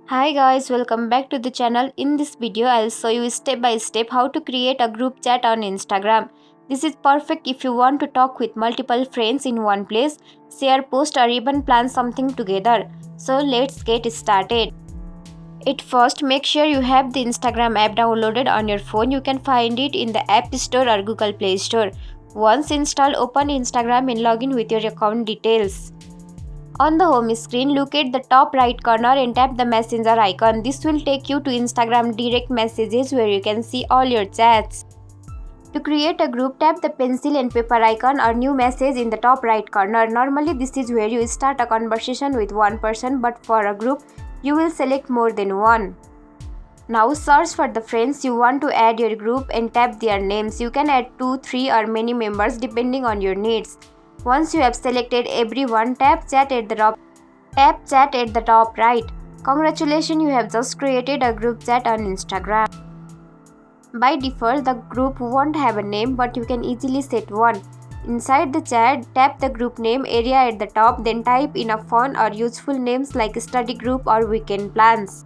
Hi guys, welcome back to the channel. In this video, I'll show you step by step how to create a group chat on Instagram. This is perfect if you want to talk with multiple friends in one place, share post or even plan something together. So let's get started. At first, make sure you have the Instagram app downloaded on your phone. You can find it in the App Store or Google Play Store. Once installed, open Instagram and log in with your account details. On the home screen, look at the top right corner and tap the messenger icon. This will take you to Instagram direct messages where you can see all your chats. To create a group, tap the pencil and paper icon or new message in the top right corner. Normally this is where you start a conversation with one person, but for a group, you will select more than one. Now search for the friends you want to add your group and tap their names. You can add 2, 3 or many members depending on your needs. Once you have selected everyone, tap chat at the top right. Congratulations, you have just created a group chat on Instagram. By default, the group won't have a name, but you can easily set one. Inside the chat, tap the group name area at the top, then type in a fun or useful names like study group or weekend plans.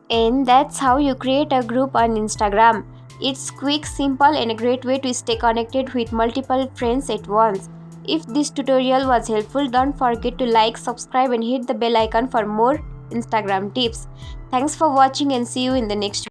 And that's how you create a group on Instagram. It's quick, simple and a great way to stay connected with multiple friends at once. If this tutorial was helpful, don't forget to like, subscribe and hit the bell icon for more Instagram tips. Thanks for watching and see you in the next video.